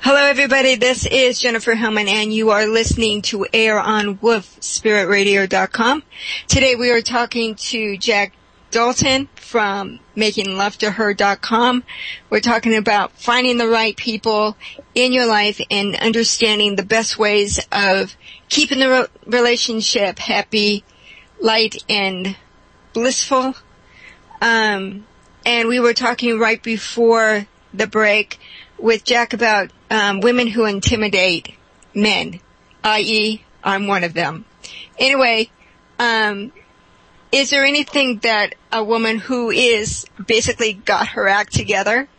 Hello, everybody. This is Jennifer Hillman, and you are listening to Air on WolfSpiritRadio.com. Today, we are talking to Jack Dalton from MakingLoveToHer.com. We're talking about finding the right people in your life and understanding the best ways of keeping the relationship happy, light, and blissful. And we were talking right before the break with Jack about women who intimidate men, i.e., I'm one of them. Anyway, is there anything that a woman who is basically got her act together,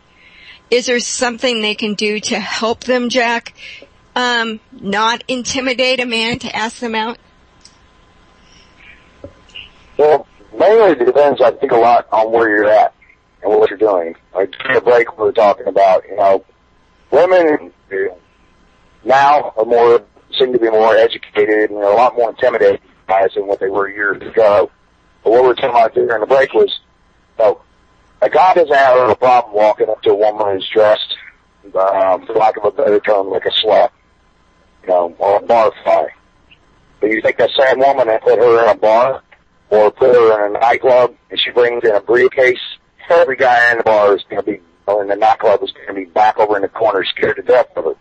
is there something they can do to help them, Jack, not intimidate a man to ask them out? Well, mainly it depends, I think, a lot on where you're at and what you're doing. Like, during the break, we were talking about, women now seem to be more educated and a lot more intimidated guys than what they were years ago. But what we were talking about during the break was, a guy doesn't have a problem walking up to a woman who's dressed, for lack of a better term, like a slut, or a barfly. But you take that same woman and put her in a bar or put her in a nightclub and she brings in a briefcase, every guy in the bar is going to be, or in the nightclub is going to be back over in the corner scared to death of her.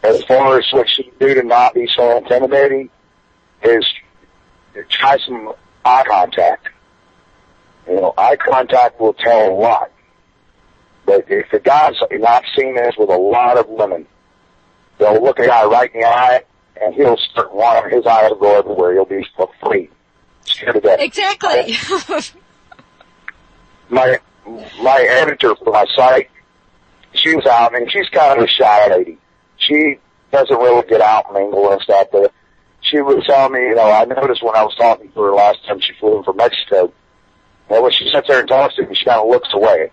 As far as what she can do to not be so intimidating is try some eye contact. Eye contact will tell a lot. But if the guy's, and I've seen this with a lot of women, they'll look a guy right in the eye and he'll start wanting his eyes to go everywhere. He'll be afraid, scared to death. Exactly. My editor for my site, she was out, and she's kind of a shy lady. She doesn't really get out and mingle and stuff, but she was telling me, I noticed when I was talking to her last time she flew in from Mexico, when she sits there and talks to me, she kind of looks away.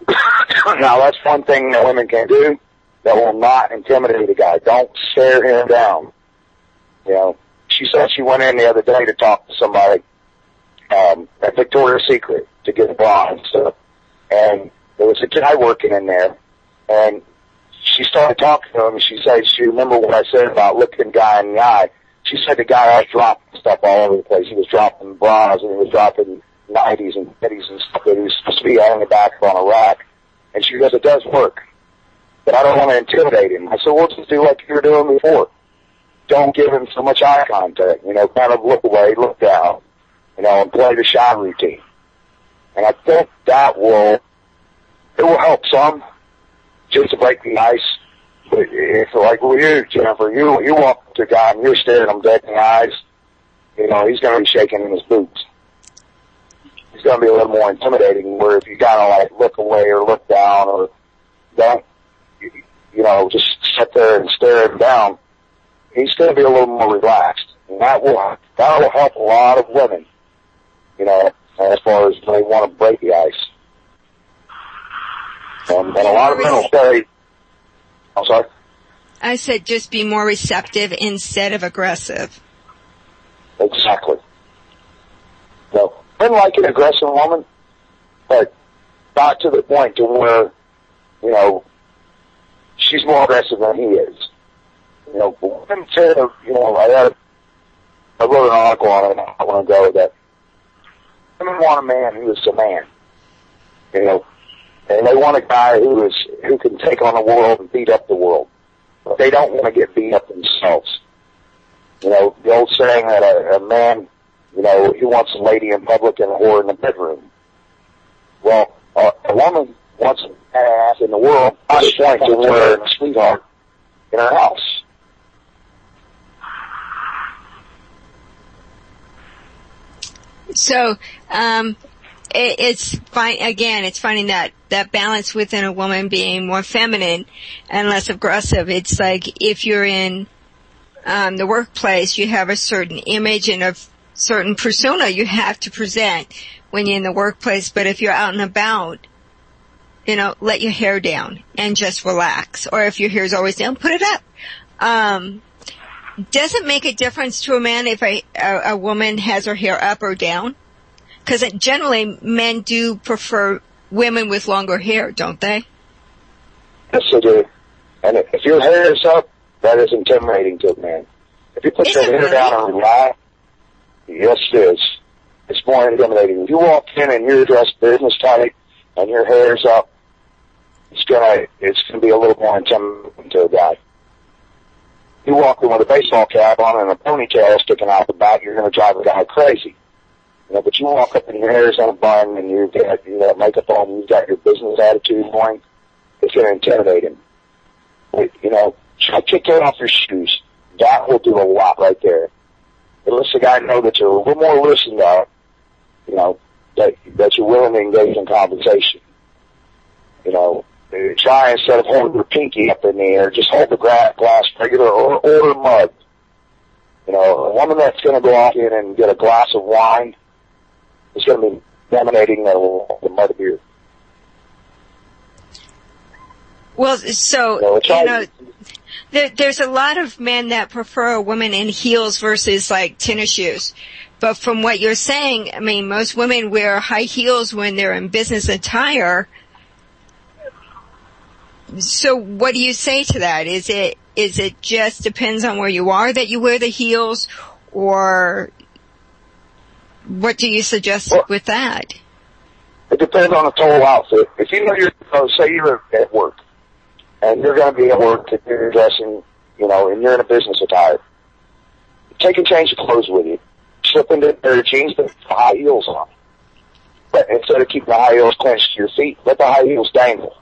Now, that's one thing that women can do that will not intimidate a guy. Don't stare him down. She said she went in the other day to talk to somebody at Victoria's Secret to get a bra and stuff. And there was a guy working in there, and she started talking to him, and she said she remembered what I said about looking the guy in the eye. She said the guy was dropping stuff all over the place. He was dropping bras, and he was dropping 90s and 50s and stuff that he was supposed to be hanging back on a rack. And she goes, it does work, but I don't want to intimidate him. I said, well, just do like you were doing before. Don't give him so much eye contact, kind of look away, look down, and play the shy routine. And I think it will help some, just to break the ice. But if, like with you, Jennifer, you walk up to a guy and you're staring him dead in the eyes, he's going to be shaking in his boots. It's going to be a little more intimidating, where if you kind of look away or look down or don't, just sit there and stare him down, he's going to be a little more relaxed. And that will help a lot of women, as far as they want to break the ice. And a lot of men will say, I'm sorry? I said just be more receptive instead of aggressive. Exactly. Men like an aggressive woman, but not to the point to where, she's more aggressive than he is. Women tend to, I wrote an article on it not long ago that women want a man who is a man, and they want a guy who can take on the world and beat up the world. But they don't want to get beat up themselves. The old saying that a man, he wants a lady in public and a whore in the bedroom. Well, a woman wants an ass in the world, not a point to wear a sweetheart in her house. So, it's fine. Again, it's finding that balance within a woman being more feminine and less aggressive. It's like if you're in the workplace, you have a certain image and a certain persona you have to present when you're in the workplace. But if you're out and about, let your hair down and just relax. Or if your hair is always down, put it up. Does it make a difference to a man if a woman has her hair up or down? Because generally men do prefer women with longer hair, don't they? Yes, they do. And if your hair is up, that is intimidating to a man. If you put your hair down on your eye, yes, it is. It's more intimidating. If you walk in and you're dressed business type and your hair's up, it's gonna be a little more intimidating to a guy. You walk in with a baseball cap on and a ponytail sticking out the back, you're gonna drive a guy crazy. You know, but you walk up and your hair's on a bun and you've got makeup on, you've got your business attitude going, it's gonna intimidate him. You know, try to kick it off your shoes. That will do a lot right there. It lets the guy know that you're a little more loosened out, you know, that you're willing to engage in conversation. You know, try, instead of holding your pinky up in the air, just hold the glass regular or mug. You know, a woman that's going to go off in and get a glass of wine is going to be dominating the mug of beer. Well, so, there's a lot of men that prefer a woman in heels versus like tennis shoes. But from what you're saying, I mean, most women wear high heels when they're in business attire. So what do you say to that? Is it just depends on where you are that you wear the heels, or what do you suggest with that? It depends on the total outfit. If you know say you're at work, and you're going to be at work and you're dressing, you know, and you're in a business attire, take and change the clothes with you. Slip into a pair of jeans, put high heels on. But instead of keeping the high heels clenched to your feet, let the high heels dangle.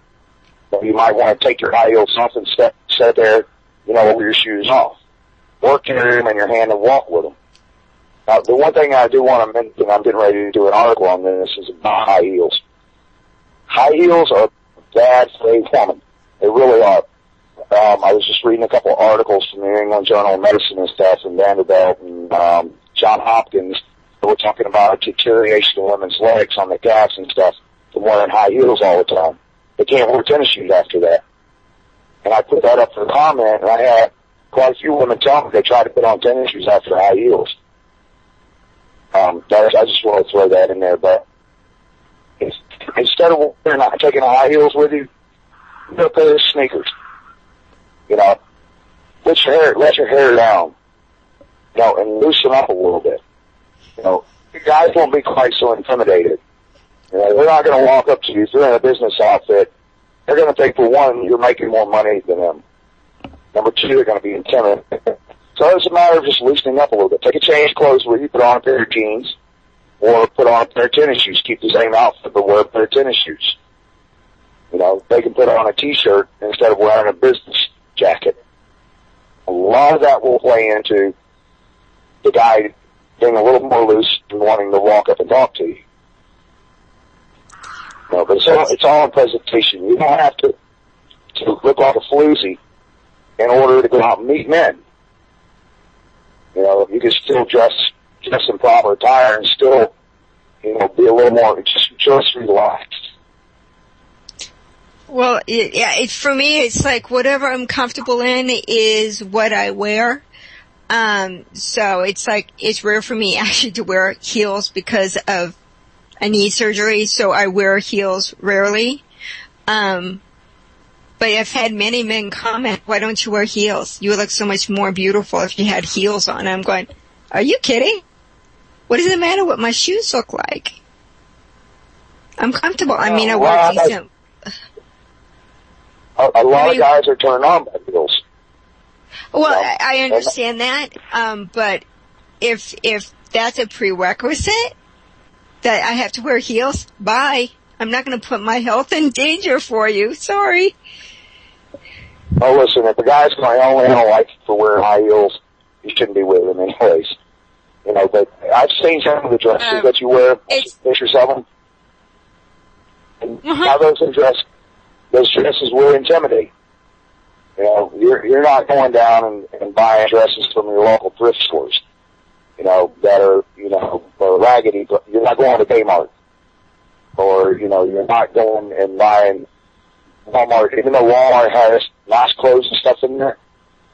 So you might want to take your high heels off and sit there, you know, with your shoes off. Or carry them in your hand and walk with them. Now, the one thing I do want to mention, I'm getting ready to do an article on this, is about high heels. High heels are bad for a woman. They really are. I was just reading a couple of articles from the New England Journal of Medicine and stuff, and Vanderbilt and John Hopkins. They were talking about deterioration of women's legs on the calves and stuff from wearing high heels all the time. They can't wear tennis shoes after that. And I put that up for comment, and I had quite a few women tell me they try to put on tennis shoes after high heels. I just want to throw that in there, but instead of taking the high heels with you, put a pair of sneakers. You know, let your hair down, you know, and loosen up a little bit. You know, guys won't be quite so intimidated. You know, they're not going to walk up to you if you're in a business outfit. They're going to think, for one, you're making more money than them. Number two, they're going to be intimidated. So it's a matter of just loosening up a little bit. Take a change of clothes with you, put on a pair of jeans, or put on a pair of tennis shoes. Keep the same outfit, but wear a pair of tennis shoes. You know, they can put on a T-shirt instead of wearing a business jacket. A lot of that will play into the guy being a little more loose and wanting to walk up and talk to you. You know, but it's all in presentation. You don't have to look like a floozy in order to go out and meet men. You know, you can still dress in proper attire and still, you know, be a little more just relaxed. Well, yeah, for me, it's like whatever I'm comfortable in is what I wear. So it's like, it's rare for me actually to wear heels because of a knee surgery, so I wear heels rarely. But I've had many men comment, why don't you wear heels? You look so much more beautiful if you had heels on. I'm going, are you kidding? What does it matter what my shoes look like? I'm comfortable. I mean, I wear decent. A lot of guys are turned on by heels. Well, I understand that, but if that's a prerequisite, that I have to wear heels, bye. I'm not going to put my health in danger for you. Sorry. Oh, listen, if a guy's going, I don't like you for wearing high heels, you shouldn't be with him anyways. You know, but I've seen some of the dresses that you wear, pictures of them. And how those dresses will intimidate. You know, you're not going down and buying dresses from your local thrift stores, you know, that are, you know, raggedy, but you're not going to Kmart. Or, you know, you're not going and buying Walmart, even though Walmart has nice clothes and stuff in there,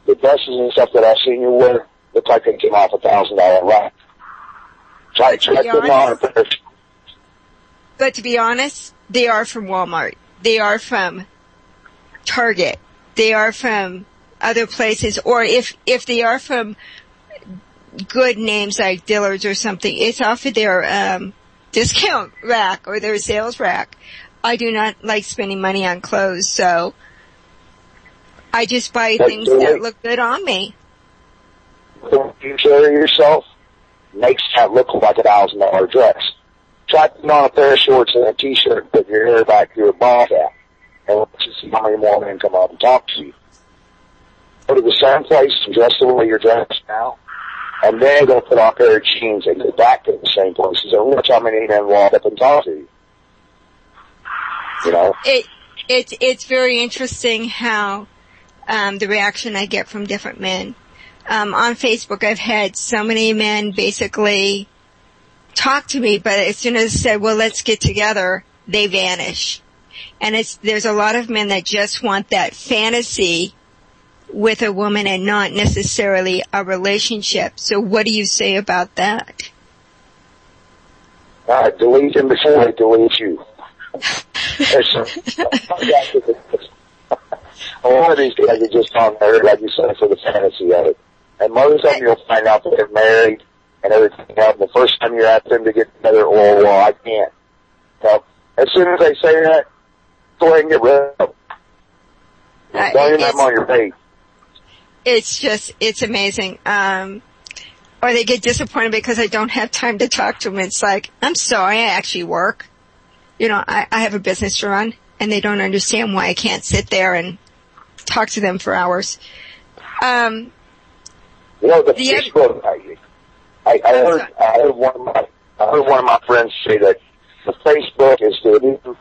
the dresses and stuff that I've seen you wear look like they came off $1,000 rack. Try putting on a pair. But to be honest, they are from Walmart. They are from Target. They are from other places, or if they are from good names like Dillard's or something, it's off of their discount rack or their sales rack. I do not like spending money on clothes, so I just buy things that look good on me. When you carry yourself, makes that look like $1,000 dress. Try putting on a pair of shorts and a t-shirt and put your hair back to your ball cap, and let's just see how many more men come up and talk to you. Go to the same place and dress the way you're dressed now, and then go put on a pair of jeans and go back to the same places and watch how many men walk up and talk to you. You know? It's very interesting how the reaction I get from different men. On Facebook, I've had so many men basically talk to me, but as soon as I said, well, let's get together, they vanish. And there's a lot of men that just want that fantasy with a woman and not necessarily a relationship. So what do you say about that? Delete them before they delete you. A lot of these guys are just on there, like you said, for the fantasy of it. And most of them you'll find out that they're married and everything else. The first time you ask them to get together, oh, well, I can't. So, as soon as they say that, go ahead and get rid of them. Don't even have them on your page. It's amazing. Or they get disappointed because I don't have time to talk to them. It's like, I'm sorry, I actually work. You know, I have a business to run, and they don't understand why I can't sit there and talk to them for hours. You know, the Facebook, I heard one of my friends say that the Facebook is the new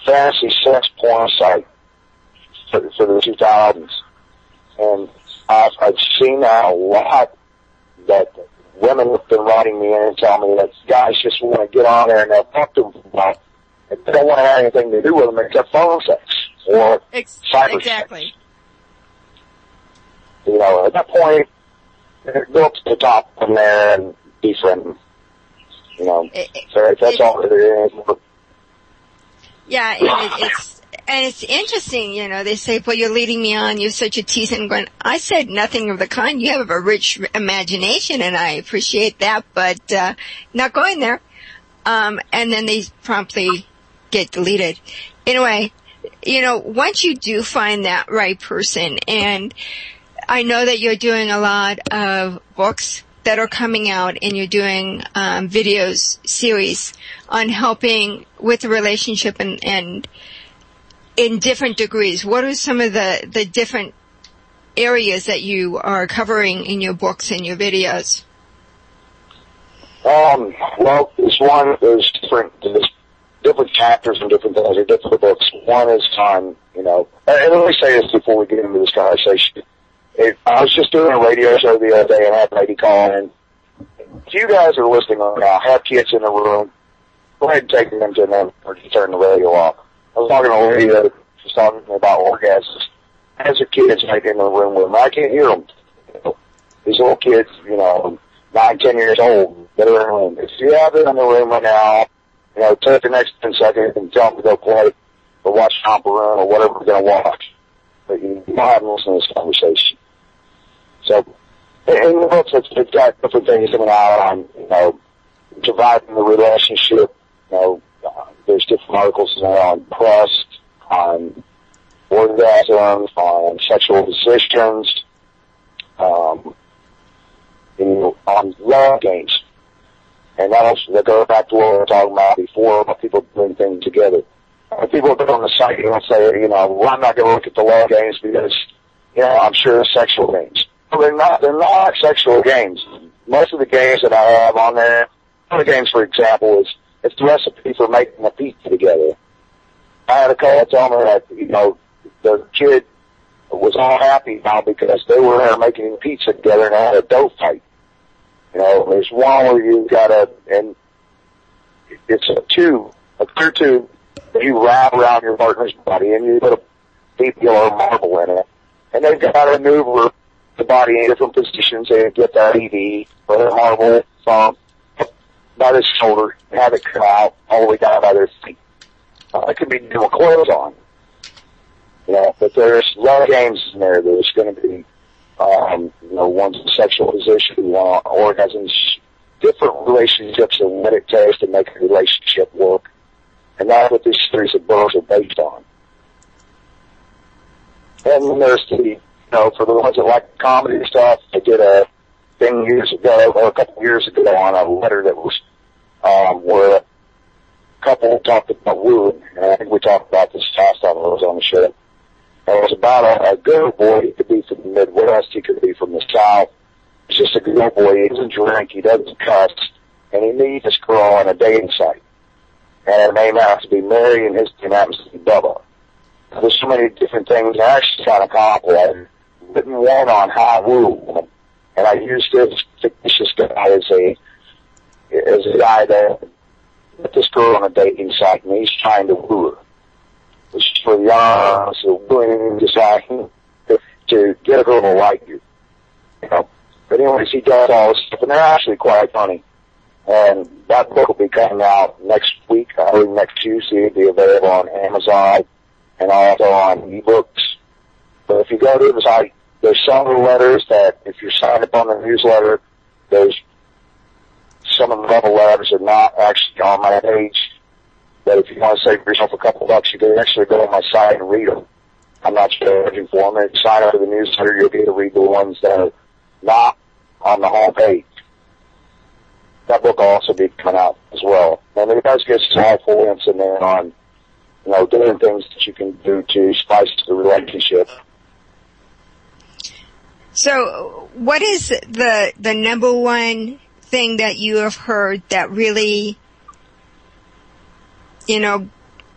fantasy sex porn site for the 2000s. And I've seen that a lot, that women have been writing me in and telling me that guys just want to get on there and they'll talk to them about it. They don't want to have anything to do with them except phone sex or cyber exactly. sex. You know, at that point, go up to the top from there and befriend them. You know, so that's all it is. Yeah, and it's interesting, you know, they say, well, you're leading me on, you're such a teaser. And going, I said nothing of the kind. You have a rich imagination, and I appreciate that, but not going there. And then they promptly get deleted. Anyway, you know, once you do find that right person, and I know that you're doing a lot of books that are coming out, and you're doing videos series on helping with the relationship and in different degrees. What are some of the different areas that you are covering in your books and your videos? Well, there's different chapters and different things, or different books. One is on, you know, and let me say this before we get into this conversation. I was just doing a radio show the other day and I had a lady call in. If you guys are listening right now, have kids in the room, go ahead and take them to them or just turn the radio off. I was talking to a lady that was talking about orgasms. Has her kids right in the room with them. I can't hear them. You know, these little kids, you know, 9, 10 years old, that are in the room. If you have them in the room right now, you know, take the next 10 seconds and tell them to go play or watch Romper or whatever we're going to watch. But you don't have to listen to this conversation. So, in the books, it's got different things coming out on, you know, surviving the relationship. You know, there's different articles on trust, on orgasms, on sexual positions, you know, on love games. And that goes back to what we were talking about before, about people doing things together. People have been on the site, you know, say, you know, well, I'm not going to look at the love games because, you know, I'm sure they're sexual games. Well, they're not sexual games. Most of the games that I have on there, one of the games, for example, it's the recipe for making a pizza together. I had a call telling me that, you know, the kid was all happy now because they were there making pizza together and they had a dough fight. You know, there's one where you and it's a clear tube that you wrap around your partner's body and you put a BPL or marble in it. And they've got to maneuver the body in different positions and get that ED or the marble from by the shoulder and have it come out all the way down by their feet. It could be doing clothes on. You know, but there's a lot of games in there. There's going to be, one's in sexual position, orgasms, different relationships, and what it takes to make a relationship work. And that's what this series of books are based on. And then there's for the ones that like comedy stuff, I did a thing years ago, or a couple of years ago, on a letter that was, where a couple talked about wooing. And I think we talked about this last time I was on the show. And it was about a good boy. He could be from the Midwest. He could be from the South. He's just a good boy. He doesn't drink. He doesn't cuss. And he meets this girl on a dating site. And her name happens to be Mary, and his name happens to be Bubba. There's so many different things. I actually kind of complicated. Written one on how to woo. And I used this fictitious guy as a guy that met this girl on a dating site, and he's trying to woo her. Which is for young, so wooing, deciding to get a girl to like you. You know. But anyways, he does all this stuff, and they're actually quite funny. And that book will be coming out next week. I believe next Tuesday. It'll be available on Amazon and also on ebooks. But if you go to the site, there's some of the letters that, if you're signed up on the newsletter, there's some of the letters are not actually on my page. But if you want to save yourself a couple bucks, you can actually go on my site and read them. I'm not charging for them. If you sign up for the newsletter, you'll be able to read the ones that are not on the home page. That book will also be coming out as well. And it does get some helpful hints in there on, doing things that you can do to spice the relationship. So, what is the number one thing that you have heard that really,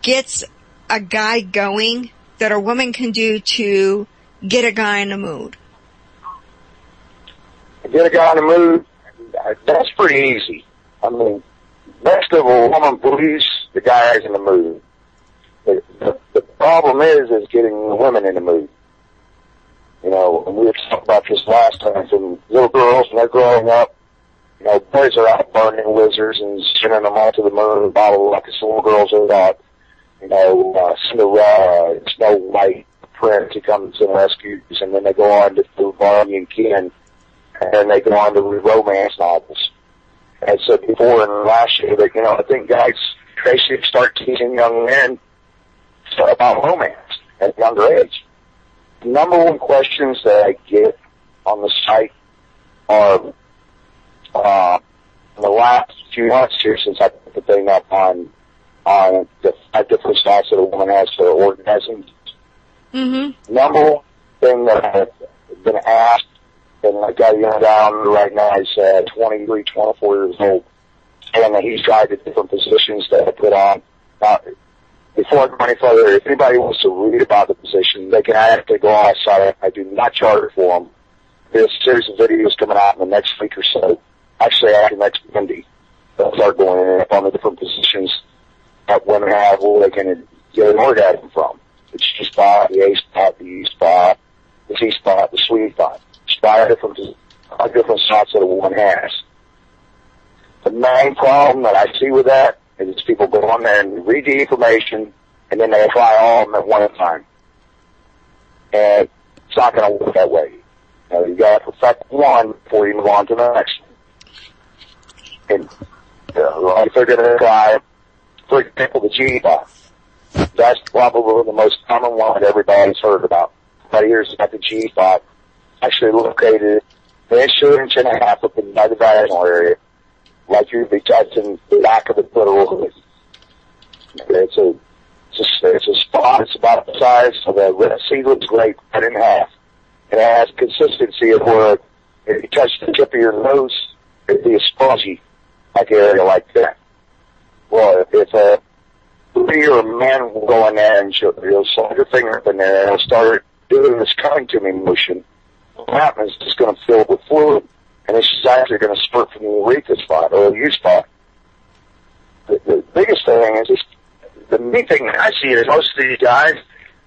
gets a guy going, that a woman can do to get a guy in the mood? Get a guy in the mood, that's pretty easy. I mean, next of a woman believes the guy is in the mood. The problem is getting the women in the mood. And we were talking about this last time, from little girls when they're growing up, boys are out burning lizards and sending them all to the moon and bottle like us little girls are about, Cinderella, Snow White, Prince, he comes and rescues, and then they go on to do Barney and Ken, and then they go on to read romance novels. And so before and last year, I think guys, they should start teaching young men about romance at a younger age. The number one questions that I get on the site are, in the last few months here, since I put the thing up on the 5 different styles that a woman has for orgasm. Mm-hmm. Number one thing that I've been asked, and I got a young guy on right now, he's 23, 24 years old, and he's tried the different positions that I put on. Before I go any further, if anybody wants to read about the position, they can actually go on my site. I do not charge for them. There's a series of videos coming out in the next week or so. Actually, after next Monday, they'll start going in on the different positions that women have where they can get an orgasm from. The G spot, the A spot, the E spot, the C spot, the sweet spot. It's 5 different spots that a woman has. The main problem that I see with that is people go on there and read the information, and then they apply all of them at one time. And it's not going to work that way. You got to perfect one before you move on to the next one. And if they're going to try, for example, the G spot, that's probably the most common one that everybody's heard about. Everybody here's about the G spot, actually located an inch and a half up by the vaginal area, like you'd be touching the back of the clitoris. It's a spot. It's about the size of a red seedless grape cut in half. It has consistency of where if you touch the tip of your nose, it'd be a spongy like area like that. Well, if a lady or a man will go in there and you'll slide your finger up in there and it'll start doing this coming to me motion, what happens is it's going to fill with fluid, and it's actually going to spurt from the urethra spot or the U spot. The biggest thing is just, the main thing that I see is most of these guys,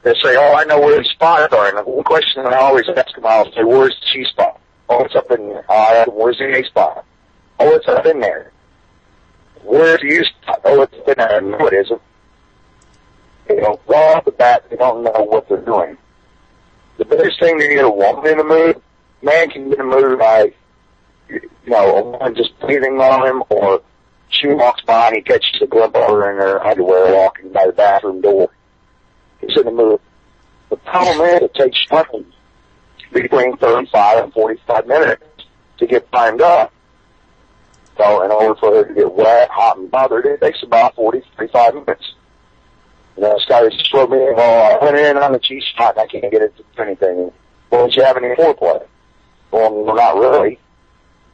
they say, oh, I know where the spots are. And the one question that I always ask them, I'll say, where's the G spot? Oh, it's up in there. Where's the A spot? Oh, it's up in there. Where's the U spot? Oh, it's up in there. No, it isn't. right off the bat, they don't know what they're doing. The biggest thing to get a woman in the mood, man can get in the mood by, a woman just breathing on him, or she walks by and he catches a glimpse of her in her underwear walking by the bathroom door. He's in the mood. The problem is it takes women between 35 and 45 minutes to get primed up. So in order for her to get wet, hot, and bothered, it takes about 45 minutes. This guy just told me, I went in on the G-spot and I can't get it to do anything. Well, did you have any foreplay? Well, not really.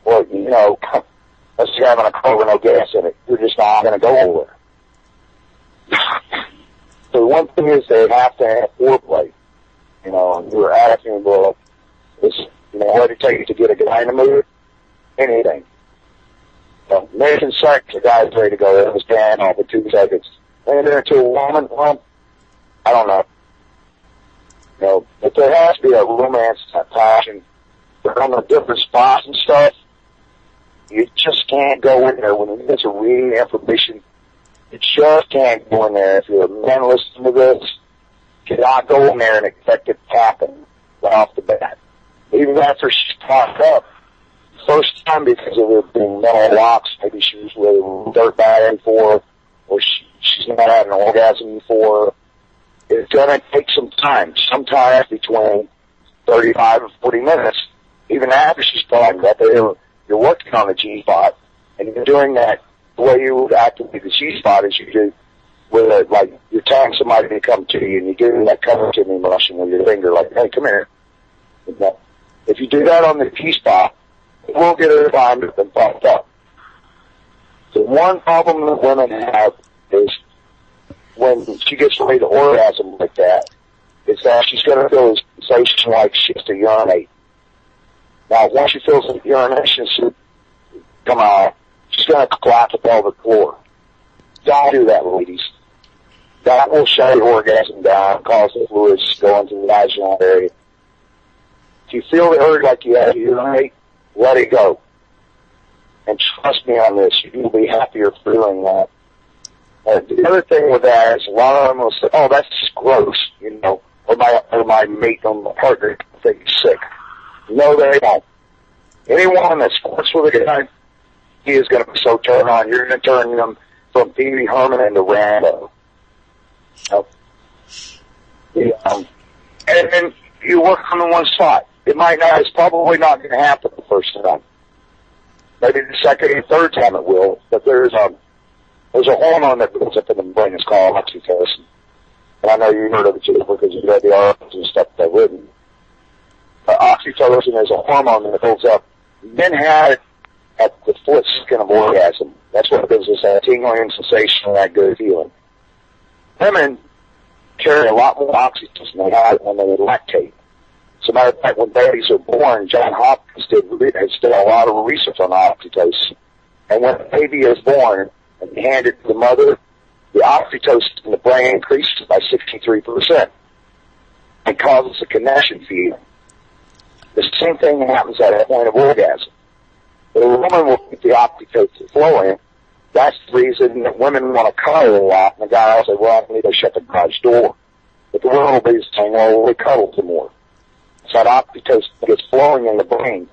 Well, unless you're having a car with no gas in it, you're just not going to go over it. So one thing is they have to have foreplay. And you were asking, well, what did it take to get a guy in the mood? Anything. Making sex, the guy's ready to go. It was down over 2 seconds. And then to a woman, well, I don't know. But there has to be a romance, a passion. But on the different spots and stuff, you just can't go in there. When you get to reading information, you just can't go in there. If you're a man listening to this, you cannot go in there and expect it to happen right off the bat. Even after she's popped up, first time because of her being mental blocks, maybe she was with a dirt bag before, or she's not had an orgasm before. It's going to take some time, sometimes between 35 and 40 minutes, even after she's primed up. You're working on the G-spot, and you're doing that the way you would activate the G-spot as you do with you're telling somebody to come to you, and you give them that come to me motion with your finger, like, hey, come here. If you do that on the G-spot, it won't get her primed up and pumped up. The one problem that women have is when she gets ready to orgasm like that, is that she's going to feel a sensation like she has to urinate. Now, once she feels the urination come out, she's going to collapse the pelvic floor. Don't do that, ladies. That will shut your orgasm down, cause the fluids to go into the vaginal area. If you feel the urge like you have to urinate, let it go. And trust me on this, you will be happier for doing that. The other thing with that is a lot of them will say, oh, that's just gross, or my mate or my partner think he's sick. No, they won't. Anyone that squirts with a guy, he is going to be so turned on. You're going to turn them from Pee Wee Herman into Rambo. And you work on the one spot. It's probably not going to happen the first time. Maybe the second and third time it will, but there's a hormone that builds up in the brain. It's called oxytocin. And I know you heard of it, Jennifer, because you read the articles and stuff that I've written. Oxytocin is a hormone that builds up. Men have it at the fourth second of orgasm. That's what gives us that tingling sensation and that good feeling. Women carry a lot more oxytocin than they have when they lactate. As a matter of fact, when babies are born, John Hopkins has done a lot of research on oxytocin. And when a baby is born and you hand it to the mother, the oxytocin in the brain increases by 63% and causes a connection feeling. The same thing happens at a point of orgasm. But a woman will keep the oxytocin flowing. That's the reason that women want to cuddle a lot, and the guy will say, well, I need to shut the garage door. But the woman will be saying, well, we cuddle some more. So that oxytocin gets flowing in the brain.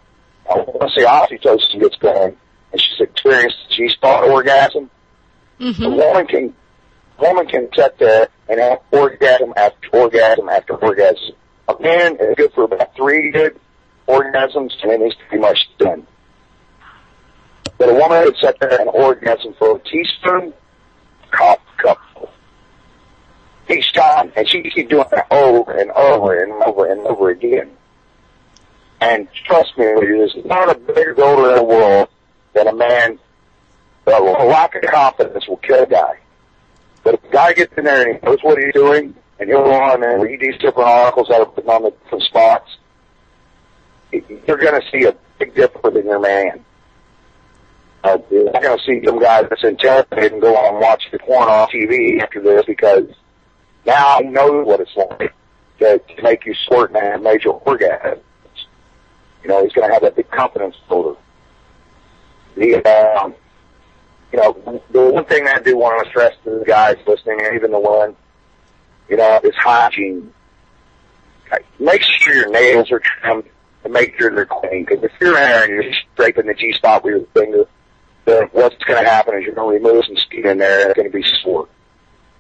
Once the oxytocin gets going, and she's experienced the G-spot orgasm, the woman can sit there and have orgasm after orgasm after orgasm. A man is good for about 3 good orgasms, and then he's pretty much done. But a woman would sit there and orgasm for a teaspoon, cup. Each time, and she keep doing it over and over and over and over again. And trust me, there's not a bigger goal in the world than a man. A lack of confidence will kill a guy. But if a guy gets in there and he knows what he's doing, and he'll go on and read these different articles that are putting on the different spots, you're going to see a big difference in your man. You're not going to see some guy that's intimidated and go on and watch the porn on TV after this, because now he knows what it's like to make you squirt and have major orgasms. He's going to have that big confidence builder. The one thing I do want to stress to the guys listening, and even the women, it's hygiene. Make sure your nails are trimmed and make sure they're clean. Because if you're in there and you're scraping the G-spot with your finger, then what's going to happen is you're going to remove some skin in there and it's going to be sore.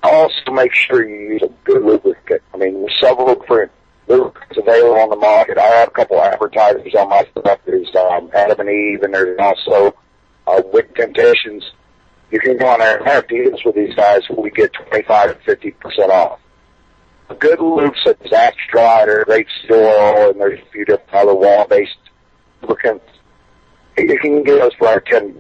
Also, make sure you use a good lubricant. I mean, there's several different lubricants available on the market. I have a couple advertisers on my stuff. There's Adam and Eve, and there's also Wick Temptations. You can go on there and have deals with these guys where we get 25 to 50% off. A good lube such as Axe Strider, Rapeseed Oil, and there's a few different other wall-based lubricants. You can get those for like $10.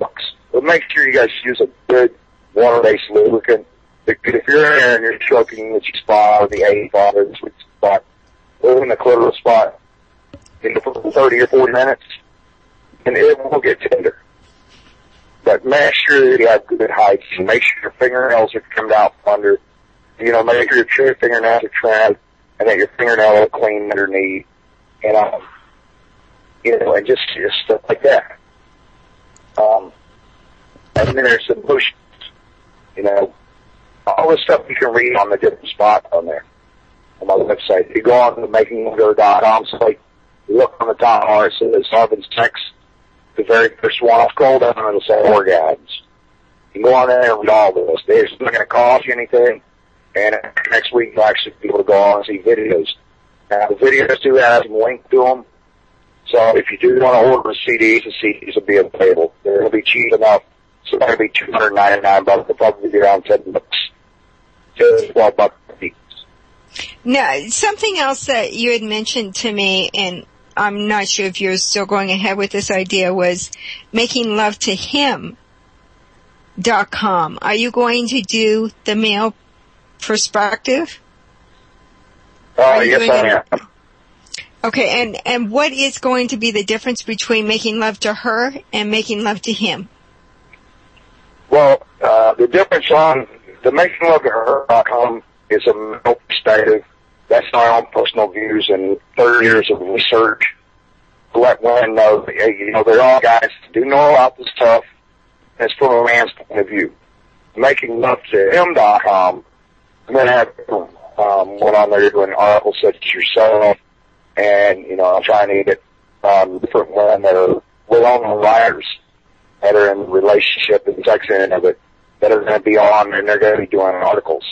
But make sure you guys use a good water-based lubricant. If you're in there and you're stroking the G-spot or the A spot or the sweet spot, or in the clitoral spot, for 30 or 40 minutes, and it will get tender. But make sure you have good hygiene. Make sure your fingernails are trimmed out from under. Make sure your fingernails are trimmed, and that your fingernails are clean underneath, and and just stuff like that. And then there's some lotions, all the stuff you can read on the different spots on there, on my website. If you go on the makingloveher.com site, you look on the top bar, it says Harvin's Sex, the very first one. I'll scroll down and it'll say orgasms. You can go on there and read all this. It's not going to cost you anything, and next week you'll actually be able to go on and see videos. Now, the videos do have some link to them, so if you do want to order CDs, the CDs will be available. They'll be cheap enough, so that'll be $299. They'll probably be around $10. $12 a piece. Now, something else that you had mentioned to me, and I'm not sure if you're still going ahead with this idea, was makinglovetohim.com. Are you going to do the male perspective? Yes, I am. Okay, and what is going to be the difference between making love to her and making love to him? Well, the difference on the makinglovetoher.com is a male perspective. That's my own personal views and 30 years of research to let women know that, they're all guys that do know about this stuff. It's from a man's point of view. Makinglovetohim.com, I'm going to have one on there doing articles such as yourself, and, I'm trying to get different women that are well-known writers that are in relationship and sex end of it that are going to be on, and they're going to be doing articles.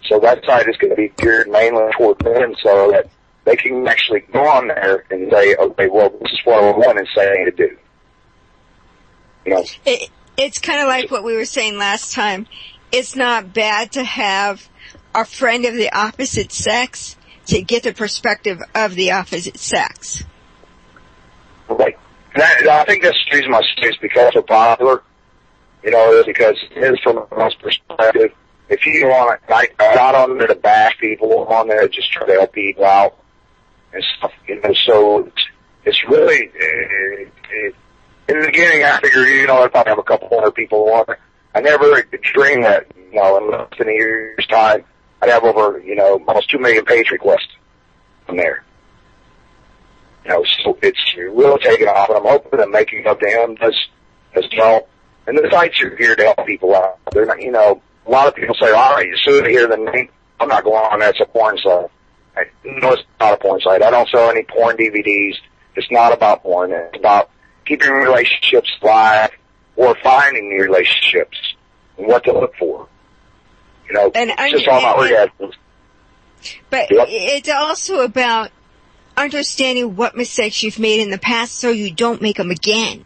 So that site is going to be geared mainly toward men so that they can actually go on there and say, okay, well, this is what a woman is saying to do. It's kind of like what we were saying last time. It's not bad to have a friend of the opposite sex to get the perspective of the opposite sex. Right. And I think that's the reason my site is because so popular. Is because it is from a man's perspective. If you want to, I'm not on there to bash people, I'm on there to just try to help people out and stuff, so it's really, in the beginning I figured, I'd probably have a couple hundred people on there. I never dreamed that, in less than a year's time, I'd have over, almost 2 million page requests from there. So it's really taking off, and I'm hoping that Making Love to Him does as well. And the sites are geared to help people out. They're not, a lot of people say, all right, as soon as I hear the name, I'm not going on that. It's a porn site. It's not a porn site. I don't sell any porn DVDs. It's not about porn. It's about keeping relationships alive or finding new relationships and what to look for. It's just all about orgasms. But it's also about understanding what mistakes you've made in the past so you don't make them again.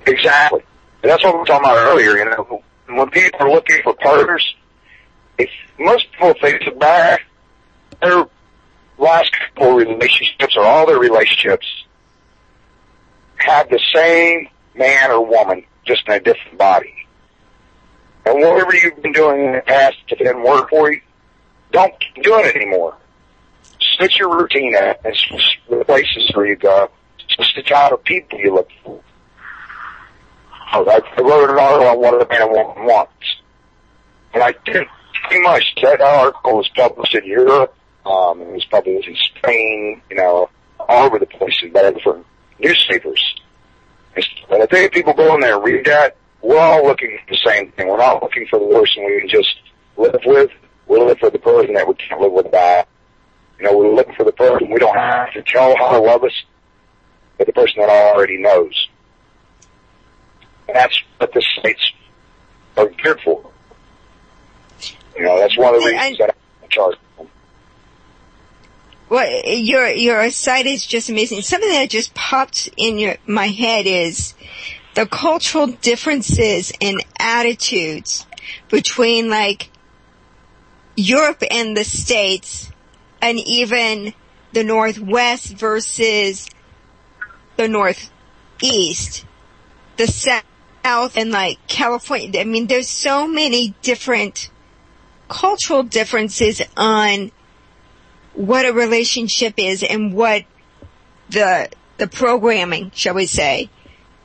Exactly. And that's what we were talking about earlier, When people are looking for partners, if most people think about their last couple of relationships or all their relationships have the same man or woman, just in a different body. And whatever you've been doing in the past that didn't work for you, don't keep doing it anymore. Switch your routine out and switch the places where you go. Switch the type of people you look for. I wrote an article on what a man and woman wants. And I did pretty much. That article was published in Europe. It was published in Spain, all over the place in different newspapers. And I think people go in there and read that, we're all looking for the same thing. We're not looking for the person we can just live with. We're looking for the person that we can't live without. You know, we're looking for the person we don't have to tell how to love us, but the person that already knows. And that's what the sites are geared for. You know, that's one of the reasons that I'm charged. Well, your site is just amazing. Something that just popped in my head is the cultural differences in attitudes between, like, Europe and the States, and even the Northwest versus the Northeast, the South, and, like, California. I mean, there's so many different cultural differences on what a relationship is and what the programming, shall we say,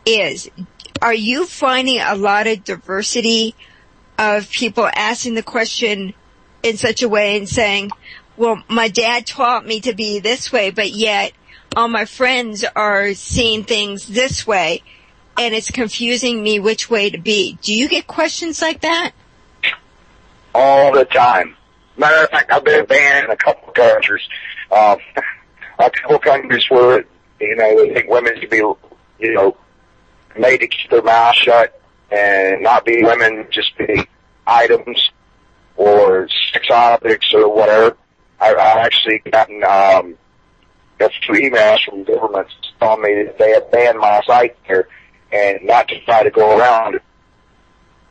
is. Are you finding a lot of diversity of people asking the question in such a way and saying, well, my dad taught me to be this way, but yet all my friends are seeing things this way, and it's confusing me which way to be? Do you get questions like that? All the time. Matter of fact, I've been banned in a couple of countries. A couple of countries where, you know, they think women should be, you know, made to keep their mouth shut and not be women, just be items or sex objects or whatever. I've actually gotten got some emails from governments telling me that they have banned my site there and not to try to go around it.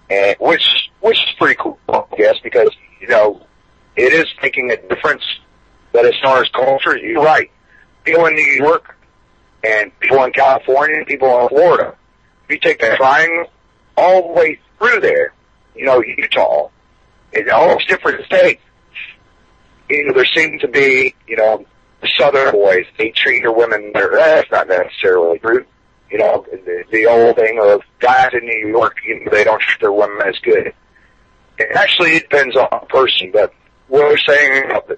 And which is pretty cool, I guess, because, you know, it is making a difference. But as far as culture, you're right. People in New York and people in California and people in Florida, if you take the triangle all the way through there, you know, Utah, and all those different states, you know, there seem to be, you know, the southern boys, they treat their women better. That's not necessarily true. You know, the old thing of guys in New York, you know, they don't treat their women as good. It actually depends on the person, but what we're saying, you know, the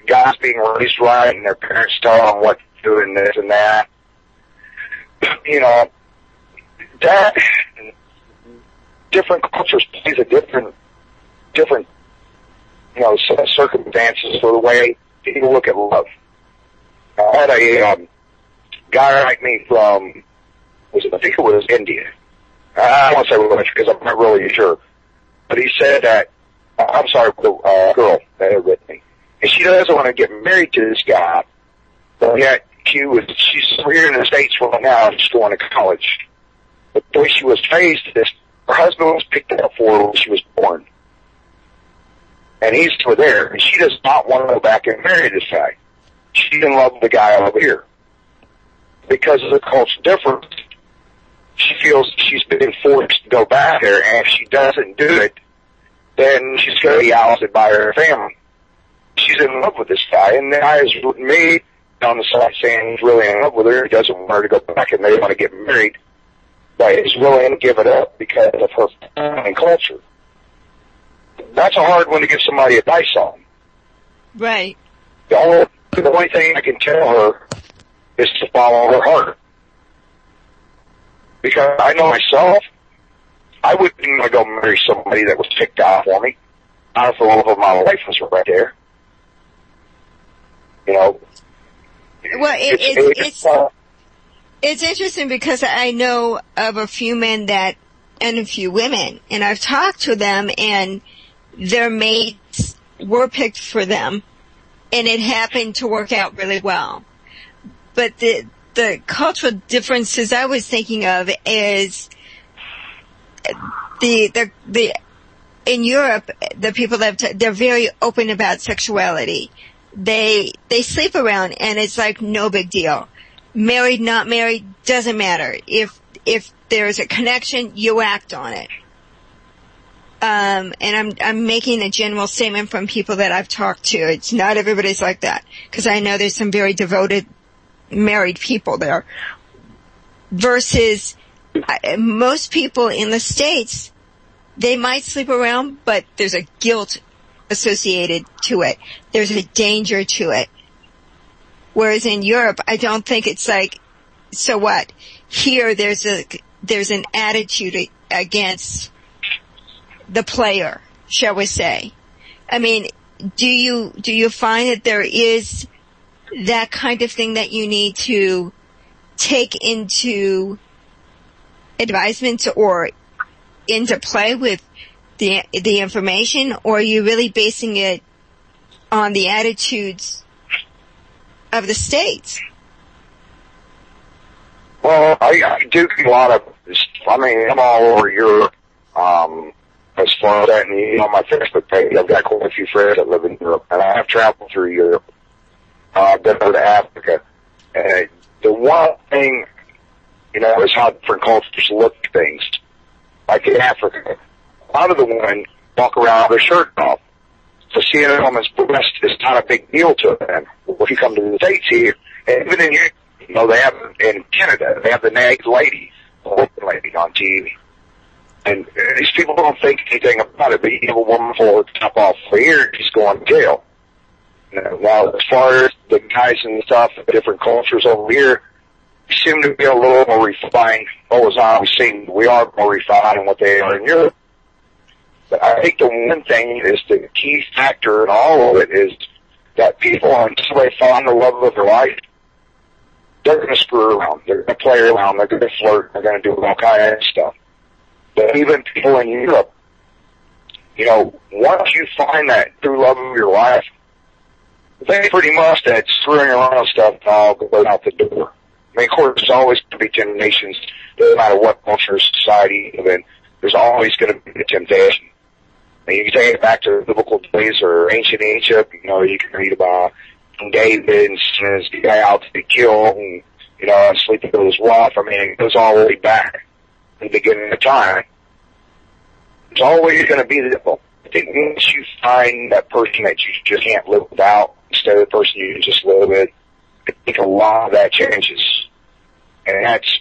guys being raised right and their parents tell them what to do and this and that, you know, that different cultures plays a different, you know, set of circumstances for the way people look at love. I had a guy write me from, I think it was India. I don't want to say which because I'm not really sure. But he said that, I'm sorry, the girl that had with me. And she doesn't want to get married to this guy, but yet she's here in the States right now, she's going to college. But the way she was raised, her husband was picked up for her when she was born. And he's still there, and she does not want to go back and marry this guy. She's in love with the guy over here. Because of the cultural difference, she feels she's been forced to go back there, and if she doesn't do it, then she's going to be ousted by her family. She's in love with this guy, and the guy is me on the side saying he's really in love with her. He doesn't want her to go back, and they want to get married, but he's willing to give it up because of her family and culture. That's a hard one to give somebody advice on. Right. The only thing I can tell her is to follow her heart. Because I know myself, I wouldn't want to go marry somebody that was picked out for me. Not if the love of my life was right there. You know? Well, it's interesting because I know of a few men and a few women, and I've talked to them, and their mates were picked for them, and it happened to work out really well. But the cultural differences I was thinking of is in Europe, the people they're very open about sexuality. They sleep around, and it's like no big deal. Married, not married, doesn't matter. If there's a connection, you act on it. And I'm making a general statement from people that I've talked to. It's not everybody's like that, because I know there's some very devoted married people there. Versus most people in the States, they might sleep around, but there's a guilt associated to it. There's a danger to it. Whereas in Europe, I don't think it's like, so what? Here, there's an attitude against the player, shall we say. I mean, do you find that there is that kind of thing that you need to take into advisements or into play with the information, or are you really basing it on the attitudes of the states? Well, I do a lot of, I mean, I'm all over Europe, as far as that, and on my Facebook page, I've got quite a few friends that live in Europe, and I have traveled through Europe. I've been over to Africa. And the one thing, is how different cultures look at things. Like in Africa, a lot of the women walk around with their shirt off. So seeing a woman's breast is not a big deal to them. Well, if you come to the States here, and even in here, they have, in Canada, they have the naked lady, the open lady on TV. And these people don't think anything about it, but you give a woman full top off for here, she's going to jail. Now, as far as the guys and stuff, different cultures over here, seem to be a little more refined. Always on, we are more refined than what they are in Europe. But I think the one thing is the key factor in all of it is that people, until they find the love of their life, they're going to screw around. They're going to play around. They're going to flirt. They're going to do all kinds of stuff. But even people in Europe, once you find that true love of your life, they pretty much that screwing around stuff all goes out the door. I mean, of course, there's always going to be temptations, no matter what culture or society you live in. There's always going to be a temptation. And you can take it back to biblical days or ancient Egypt. You can read about David and his guy out to be killed and, sleeping with his wife. I mean, it goes all the way back to the beginning of time. It's always going to be the devil. I think once you find that person that you just can't live without, instead of the person you can just live with, I think a lot of that changes. And that's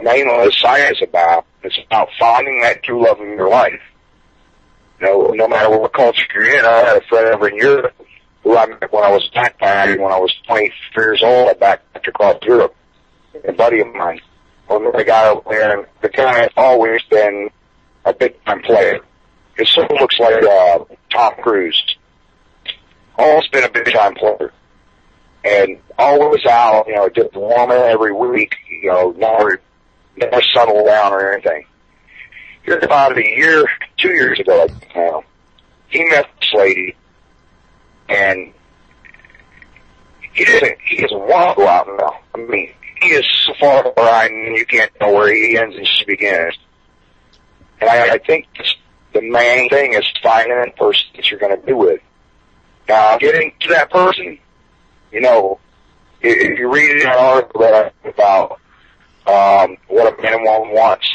mainly what the site is about. It's about finding that true love in your life. No matter what culture you're in. I had a friend over in Europe who I met when I was backpacking when I was 23 years old. I backpacked across Europe. A buddy of mine. I met a guy over there, and the guy has always been a big-time player. His son looks like Tom Cruise. Always been a big-time player. And always out, just warming every week, never settle down or anything. Here about 2 years ago, he met this lady, and he doesn't want to go out now. I mean, he is so far behind, and you can't know where he ends and she begins. And I think the main thing is finding that person that you're going to be with. Now, getting to that person, if you read an article that about what a man and woman wants,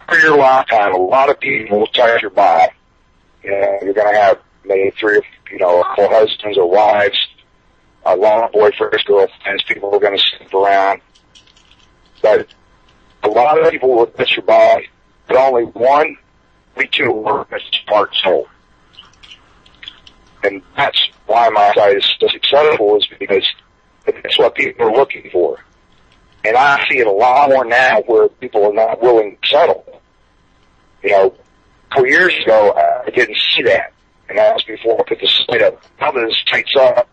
for your lifetime, a lot of people will touch your body. You're going to have maybe three, a couple husbands or wives, a lot of boyfriends, girlfriends. People are going to sleep around. But a lot of people will touch your body, but only one, maybe two will work as heart and soul. And that's why my site is so successful, is because it's what people are looking for. And I see it a lot more now where people are not willing to settle. A couple years ago, I didn't see that. And that was before I put the site up. Now that it's tights up,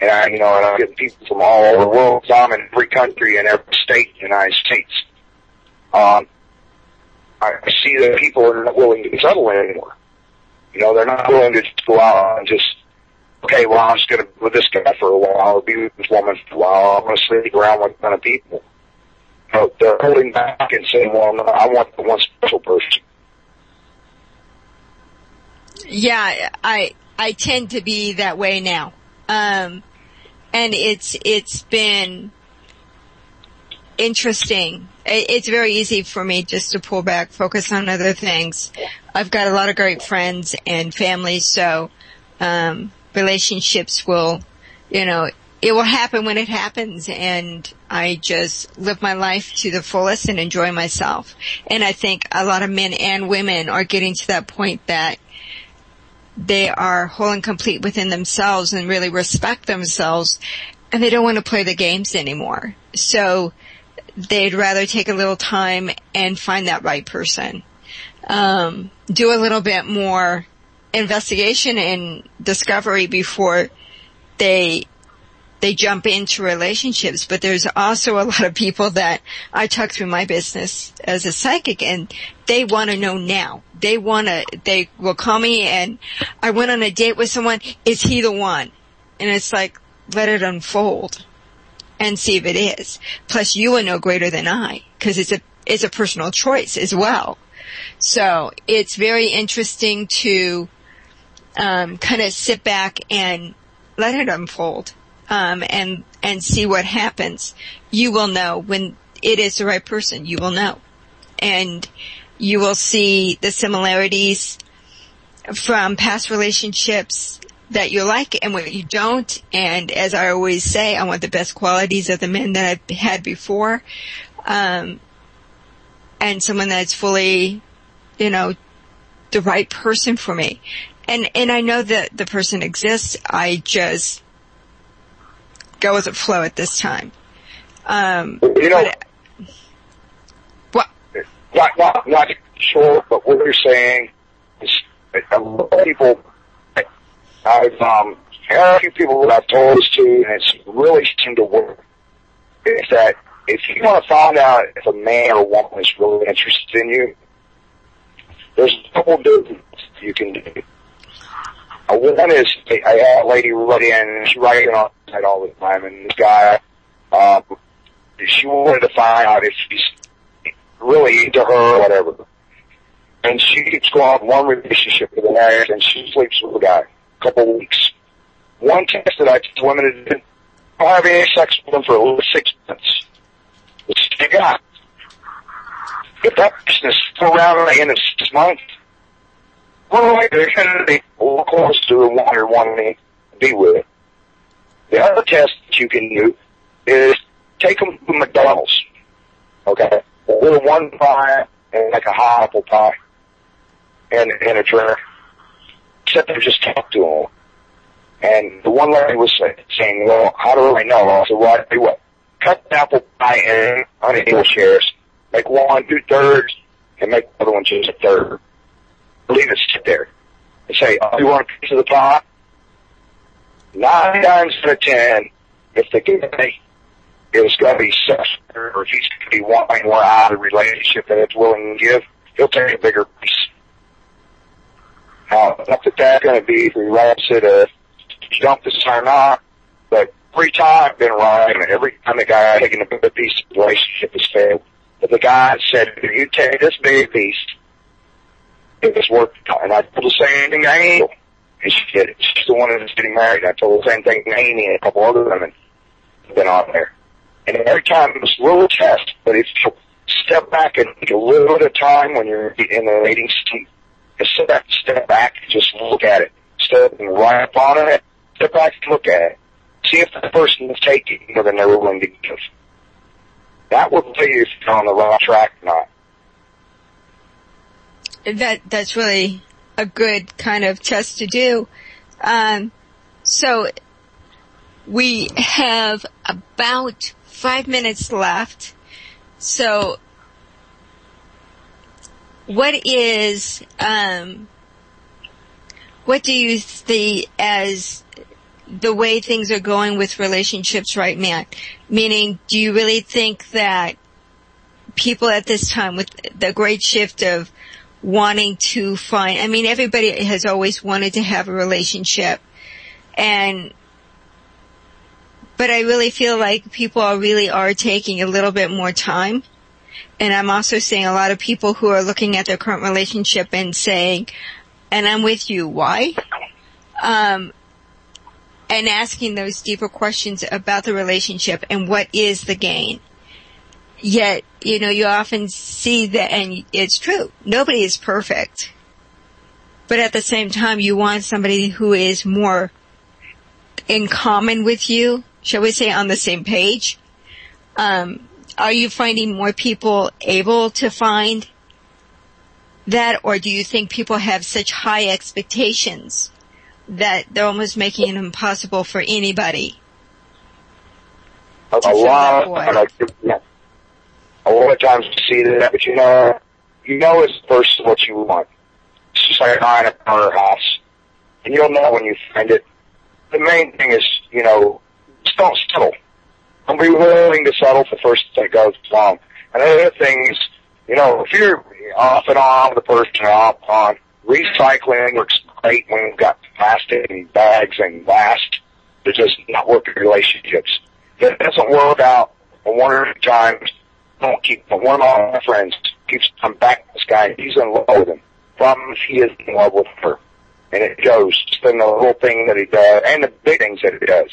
and I'm getting people from all over the world. So I'm in every country and every state in the United States. I see that people are not willing to settle anymore. They're not willing to just go out and just, okay, well, I'm just going to be with this guy for a while, I'll be with this woman for a while, I'm going to sleep around with a ton of people. They're holding back and saying, well, no, I want the one special person. Yeah, I tend to be that way now. And it's been interesting. It's very easy for me just to pull back, focus on other things. I've got a lot of great friends and family, so relationships will, it will happen when it happens, and I just live my life to the fullest and enjoy myself. And I think a lot of men and women are getting to that point that they are whole and complete within themselves and really respect themselves, and they don't want to play the games anymore. So they'd rather take a little time and find that right person. Do a little bit more investigation and discovery before they jump into relationships. But there's also a lot of people that I talk through my business as a psychic, and they want to know now. They will call me, and I went on a date with someone. Is he the one? And it's like, let it unfold and see if it is. Plus, you will know greater than I, because it's a personal choice as well. So it's very interesting to kind of sit back and let it unfold, and see what happens. You will know when it is the right person. You will know, and you will see the similarities from past relationships that you like and what you don't. And as I always say, I want the best qualities of the men that I've had before, and someone that's fully, the right person for me. And I know that the person exists. I just go with the flow at this time. Not sure, but what you're saying is a lot of people. I've had a few people that I've told this to, and it's really seemed to work. Is that if you want to find out if a man or woman is really interested in you, there's a couple of different things you can do. One is, I had a lady write in, and she's writing on the site all the time, and this guy, she wanted to find out if he's really into her or whatever. And she keeps going on one relationship with the next, and she sleeps with the guy a couple of weeks. One test that I tell women to do, don't have any sex with them for at least 6 months. It's the guy. If that person is still around at the end of 6 months, well, they're going to be more close to the one you're wanting to be with. The other test that you can do is take them to McDonald's, okay? A little one pie and like a hot apple pie and a drink. Sit there, just talk to them. And the one lady was saying, well, how do I know? I said, well, I tell you what, cut the apple pie in unequal shares. Make one 2/3 and make the other one just a third. Leave it sit there. And say, oh, you want a piece of the pie? 9 times out of 10, if the guy is going to be sexual, or if he's going to be wanting more out of the relationship that it's willing to give, he'll take a bigger piece. Now, not that that's going to be if he wraps it, if you dump this or not, but every time I've been right, and every time the guy taking a bigger piece of the relationship has failed, but the guy said, if you take this big piece, it's worked. And I told the same thing to Angel, and she did it. She's the one that's getting married. I told the same thing to Amy and a couple other women have been on there. And every time it was a little test, but if you step back and take a little bit of time when you're in the dating state, step back and just look at it. Instead of being right up on it, step back and look at it. See if the person is taking more than they're willing to give. That will tell you if you're on the right track or not. That's really a good kind of test to do. So we have about 5 minutes left. So what do you see as the way things are going with relationships right now? Meaning, do you really think that people at this time, with the great shift of wanting to find, I mean, everybody has always wanted to have a relationship, but I really feel like people are taking a little bit more time. And I'm also seeing a lot of people who are looking at their current relationship and saying, and I'm with you, why? And asking those deeper questions about the relationship and what is the gain. Yet, you often see that, and it's true, nobody is perfect. But at the same time, you want somebody who is more in common with you, shall we say, on the same page. Are you finding more people able to find that, or do you think people have such high expectations that they're almost making it impossible for anybody to fill that void? A lot of times you see that, but you know as the person what you want. It's just like buying a burner house. and you'll know when you find it. The main thing is, you know, just don't settle. Don't be willing to settle for the first thing that goes wrong. And the other thing is, you know, if you're off and on with the person, off on, recycling works great when you've got plastic and bags and glass. They're just not working relationships. If it doesn't work out one or two times, don't keep them. One of my friends keeps coming back to this guy. He's in love with him. Problem is, he is in love with her. And it shows just in the little thing that he does and the big things that he does.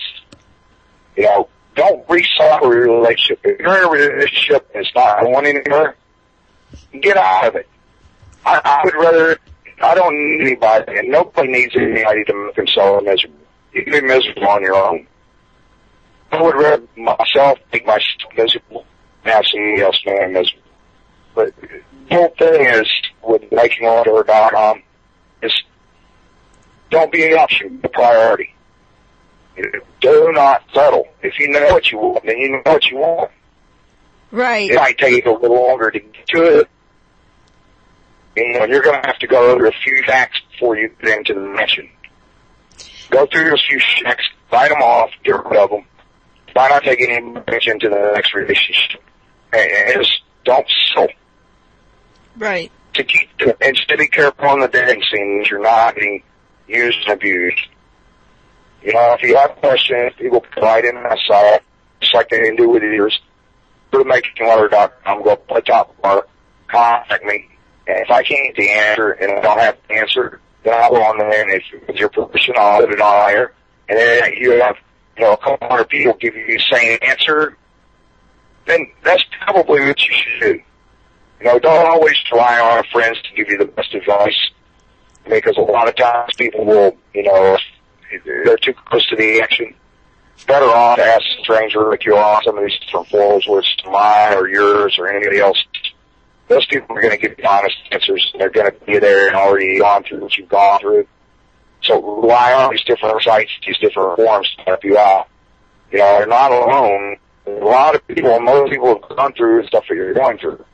You know, don't recycle your relationship. If you're in a relationship and it's not going anywhere, get out of it. I would rather, I don't need anybody, and nobody needs anybody to make themselves miserable. You can be miserable on your own. I would rather myself make myself miserable and have somebody else make me miserable. But the whole thing is, with MakingLoveToHer.com, is don't be an option, a priority. Do not settle. If you know what you want, then you know what you want. Right. It might take a little longer to get to it. You know, you're going to have to go over a few facts before you get into the mission. Go through those few checks, bite them off, get rid of them. Try not taking any into the next relationship. And just don't settle. Right. And just to be careful on the dating scene that you're not being used and abused. You know, if you have questions, people can write in my site, just like they can do with yours. Go to MakingLoveToHer.com, go up to the top bar, contact me. And if I can't get the answer and I don't have the answer, then I'll go on there, and if with your permission, I'll put it on there. And then you have, you know, a couple hundred people give you the same answer, then that's probably what you should do. You know, don't always rely on our friends to give you the best advice, because a lot of times people will, you know, if they're too close to the action. Better off to ask a stranger like you are on some of these different forums, whether it's mine or yours or anybody else. Those people are going to give you honest answers. They're going to be there and already gone through what you've gone through. So rely on these different sites, these different forums to help you out. You know, you're not alone. A lot of people, most people have gone through the stuff that you're going through.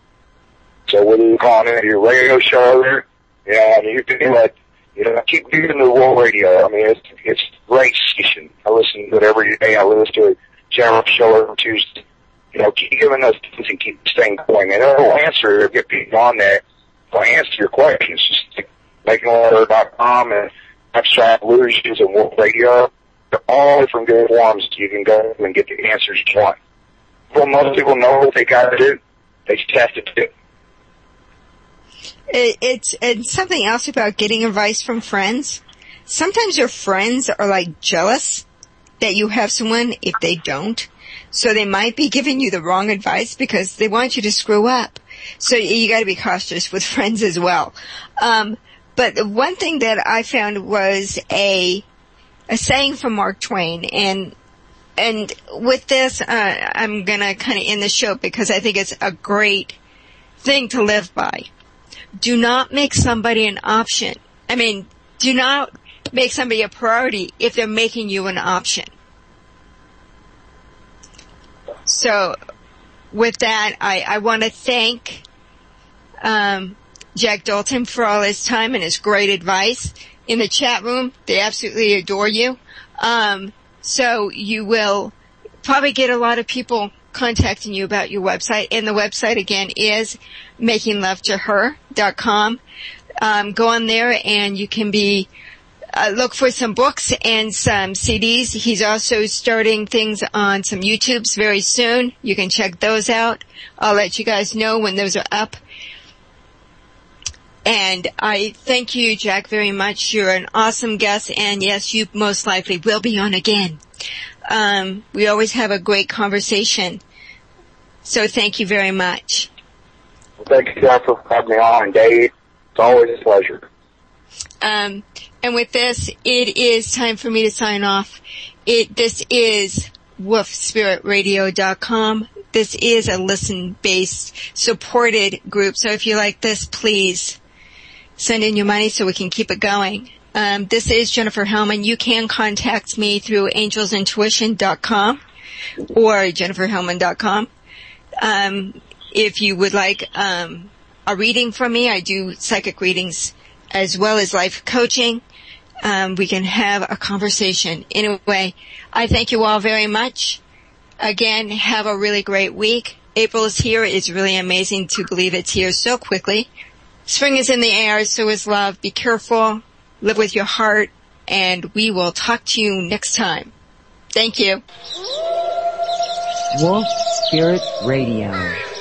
So whether you're calling into your radio show there, you know, I mean, you can let, you know, keep doing the world radio. I mean, it's a great station. I listen to it every day. I listen to it general show every Tuesday. You know, keep giving those things and keep staying going. And it'll answer, it'll get people on there. It'll answer your questions. Just like MakingLoveToHer.com and Abstract Illusions and World Radio. They're all different good forums. You can go and get the answers you want. Well, most people know what they got to do. They just have to do it. It's something else about getting advice from friends. Sometimes your friends are like jealous that you have someone if they don't. So they might be giving you the wrong advice because they want you to screw up. So you got to be cautious with friends as well. But the one thing that I found was a saying from Mark Twain, and with this, I'm gonna kind of end the show because I think it's a great thing to live by. Do not make somebody an option. I mean, do not make somebody a priority if they're making you an option. So, with that, I want to thank Jack Dalton for all his time and his great advice. In the chat room, they absolutely adore you. So you will probably get a lot of people contacting you about your website. And the website, again, is MakingLoveToHer.com. Go on there and you can look for some books and some CDs. He's also starting things on some YouTubes very soon. You can check those out. I'll let you guys know when those are up. And I thank you, Jack, very much. You're an awesome guest, and yes, you most likely will be on again. We always have a great conversation. So thank you very much. Well, thank you, Jack, for having me on, and Dave. It's always a pleasure. And with this, it is time for me to sign off. This is wolfspiritradio.com. This is a listen-based, supported group. So if you like this, please send in your money so we can keep it going. This is Jennifer Hellman. You can contact me through angelsintuition.com or jenniferhellman.com. If you would like a reading from me, I do psychic readings as well as life coaching. we can have a conversation. Anyway, I thank you all very much. Again, have a really great week. April is here. It's really amazing to believe it's here so quickly. Spring is in the air, so is love. Be careful. Live with your heart. And we will talk to you next time. Thank you. Wolf Spirit Radio.